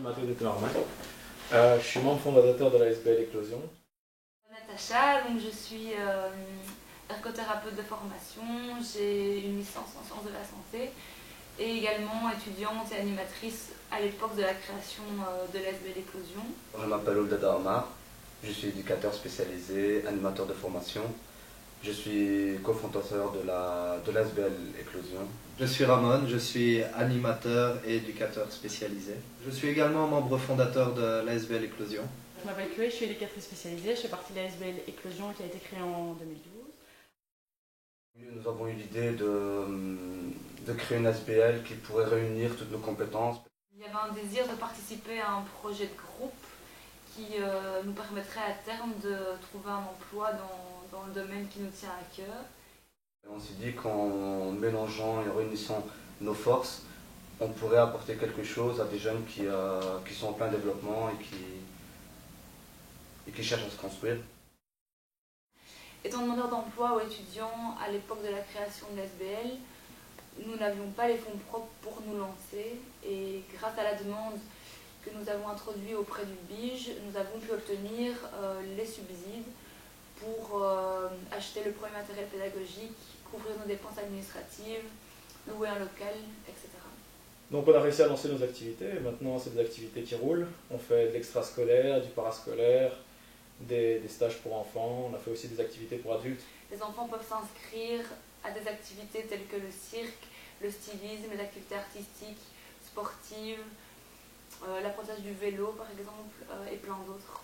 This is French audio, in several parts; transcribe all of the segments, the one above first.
Mathieu de Tenormain. Je suis membre fondateur de la SBL Éclosion. Natacha, donc je suis ergothérapeute de formation, j'ai une licence en sciences de la santé et également étudiante et animatrice à l'époque de la création de l'SBL Éclosion. Je m'appelle Oldada Omar, je suis éducateur spécialisé, animateur de formation. Je suis cofondateur de l'SBL Éclosion. Je suis Ramon, je suis animateur et éducateur spécialisé. Je suis également membre fondateur de l'ASBL Éclosion. Je m'appelle Chloé, je suis éducatrice spécialisée, je fais partie de l'ASBL Éclosion qui a été créée en 2012. Nous avons eu l'idée de créer une ASBL qui pourrait réunir toutes nos compétences. Il y avait un désir de participer à un projet de groupe qui nous permettrait à terme de trouver un emploi dans le domaine qui nous tient à cœur. On s'est dit qu'en mélangeant et en réunissant nos forces, on pourrait apporter quelque chose à des jeunes qui sont en plein développement et qui cherchent à se construire. Étant demandeur d'emploi ou étudiant à l'époque de la création de l'SBL, nous n'avions pas les fonds propres pour nous lancer et grâce à la demande que nous avons introduite auprès du BIGE, nous avons pu obtenir les subsides pour acheter le premier matériel pédagogique, couvrir nos dépenses administratives, louer un local, etc. Donc on a réussi à lancer nos activités, et maintenant c'est des activités qui roulent. On fait de l'extrascolaire, du parascolaire, des stages pour enfants, on a fait aussi des activités pour adultes. Les enfants peuvent s'inscrire à des activités telles que le cirque, le stylisme, les activités artistiques, sportives, l'apprentissage du vélo par exemple, et plein d'autres.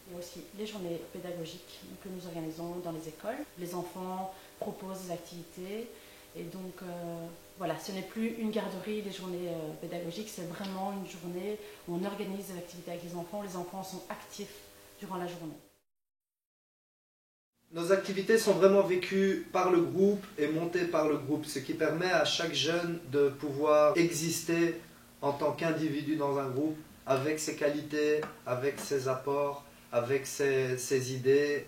Il y a aussi les journées pédagogiques que nous organisons dans les écoles. Les enfants proposent des activités et donc voilà, ce n'est plus une garderie, les journées pédagogiques, c'est vraiment une journée où on organise des activités avec les enfants sont actifs durant la journée. Nos activités sont vraiment vécues par le groupe et montées par le groupe, ce qui permet à chaque jeune de pouvoir exister en tant qu'individu dans un groupe, avec ses qualités, avec ses apports, avec ses idées.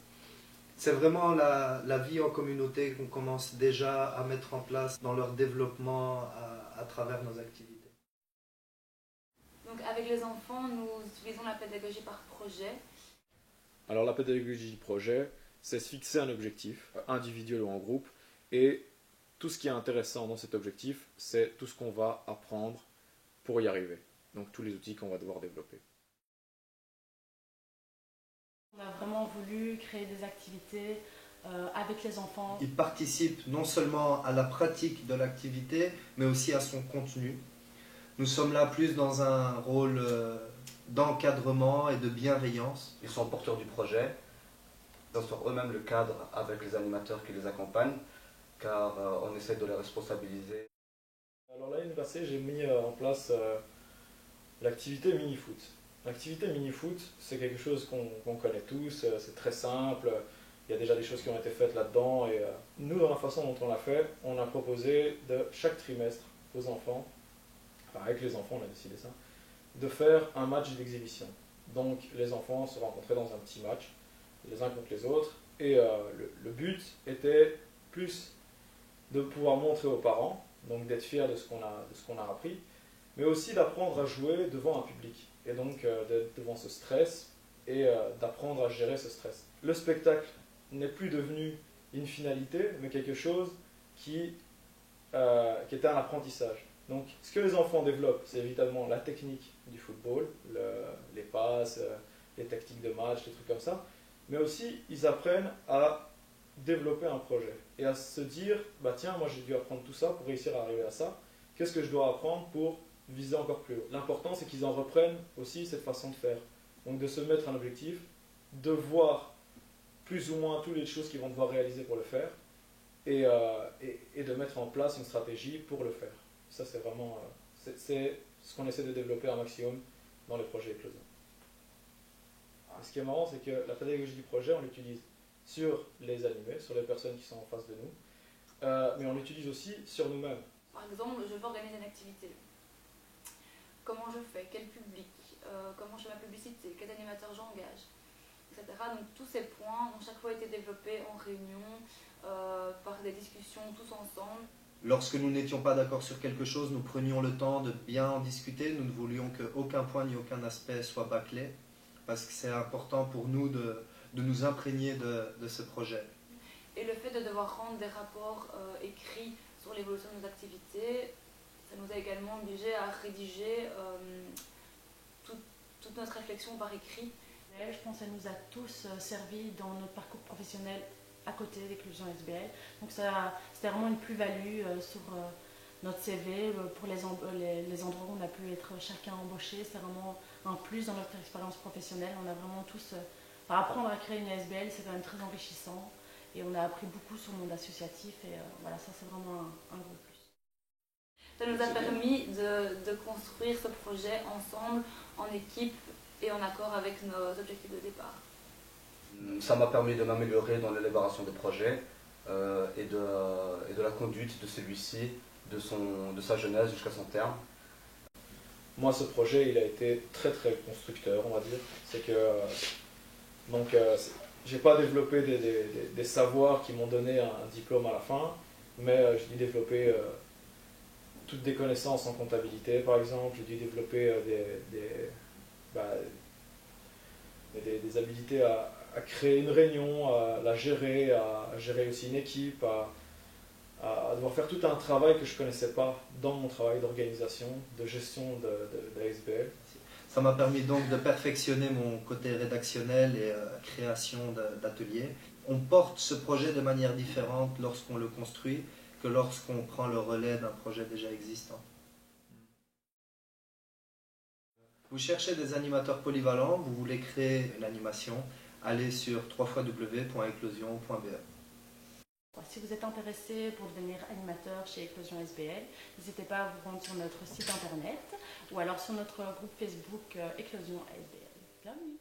C'est vraiment la vie en communauté qu'on commence déjà à mettre en place dans leur développement à travers nos activités. Donc avec les enfants, nous utilisons la pédagogie par projet. Alors la pédagogie projet, c'est se fixer un objectif, individuel ou en groupe, et tout ce qui est intéressant dans cet objectif, c'est tout ce qu'on va apprendre pour y arriver. Donc tous les outils qu'on va devoir développer. On a vraiment voulu créer des activités avec les enfants. Ils participent non seulement à la pratique de l'activité, mais aussi à son contenu. Nous sommes là plus dans un rôle d'encadrement et de bienveillance. Ils sont porteurs du projet, ils sont eux-mêmes le cadre avec les animateurs qui les accompagnent, car on essaie de les responsabiliser. Alors l'année passée, j'ai mis en place l'activité mini-foot. L'activité mini-foot, c'est quelque chose qu'on connaît tous, c'est très simple, il y a déjà des choses qui ont été faites là-dedans. Et nous, dans la façon dont on l'a fait, on a proposé de chaque trimestre aux enfants, enfin avec les enfants on a décidé ça, de faire un match d'exhibition. Donc les enfants se rencontraient dans un petit match, les uns contre les autres, et le but était plus de pouvoir montrer aux parents, donc d'être fiers de ce qu'on a appris, mais aussi d'apprendre à jouer devant un public, et donc d'être devant ce stress, et d'apprendre à gérer ce stress. Le spectacle n'est plus devenu une finalité, mais quelque chose qui était un apprentissage. Donc ce que les enfants développent, c'est évidemment la technique du football, les passes, les tactiques de match, des trucs comme ça, mais aussi ils apprennent à développer un projet et à se dire, bah tiens, moi j'ai dû apprendre tout ça pour réussir à arriver à ça, qu'est-ce que je dois apprendre pour viser encore plus haut. L'important c'est qu'ils en reprennent aussi cette façon de faire, donc de se mettre un objectif, de voir plus ou moins toutes les choses qu'ils vont devoir réaliser pour le faire et de mettre en place une stratégie pour le faire. Ça c'est vraiment c'est ce qu'on essaie de développer un maximum dans les projets Éclosion. Ce qui est marrant, c'est que la pédagogie du projet, on l'utilise sur les animés, sur les personnes qui sont en face de nous, mais on l'utilise aussi sur nous-mêmes. Par exemple, je veux organiser une activité. Comment je fais? Quel public? Comment je fais ma publicité? Quel animateur j'engage? Etc. Donc tous ces points ont chaque fois été développés en réunion, par des discussions tous ensemble. Lorsque nous n'étions pas d'accord sur quelque chose, nous prenions le temps de bien en discuter. Nous ne voulions qu'aucun point ni aucun aspect soit bâclé, parce que c'est important pour nous de nous imprégner de ce projet. Et le fait de devoir rendre des rapports écrits sur l'évolution de nos activités, ça nous a également obligés à rédiger toute notre réflexion par écrit. Je pense que ça nous a tous servi dans notre parcours professionnel à côté d'Éclosion SBL. Donc c'était vraiment une plus-value sur notre CV pour les endroits où on a pu être chacun embauché. C'est vraiment un plus dans notre expérience professionnelle. On a vraiment tous... apprendre à créer une SBL, c'est quand même très enrichissant. Et on a appris beaucoup sur le monde associatif. Et voilà, ça c'est vraiment un gros plus. Ça nous a permis de construire ce projet ensemble, en équipe et en accord avec nos objectifs de départ. Ça m'a permis de m'améliorer dans l'élaboration des projets et de la conduite de celui-ci, de sa genèse jusqu'à son terme. Moi, ce projet, il a été très très constructeur, on va dire. C'est que j'ai pas développé des savoirs qui m'ont donné un diplôme à la fin, mais j'ai dû développer toutes des connaissances en comptabilité, par exemple. J'ai dû développer des habiletés à créer une réunion, à la gérer, à gérer aussi une équipe, à devoir faire tout un travail que je ne connaissais pas dans mon travail d'organisation, de gestion de SBL. Ça m'a permis donc de perfectionner mon côté rédactionnel et création d'ateliers. On porte ce projet de manière différente lorsqu'on le construit que lorsqu'on prend le relais d'un projet déjà existant. Vous cherchez des animateurs polyvalents, vous voulez créer une animation, allez sur www.eclosion.be. Si vous êtes intéressé pour devenir animateur chez Eclosion SBL, n'hésitez pas à vous rendre sur notre site internet ou alors sur notre groupe Facebook Eclosion SBL. Bienvenue.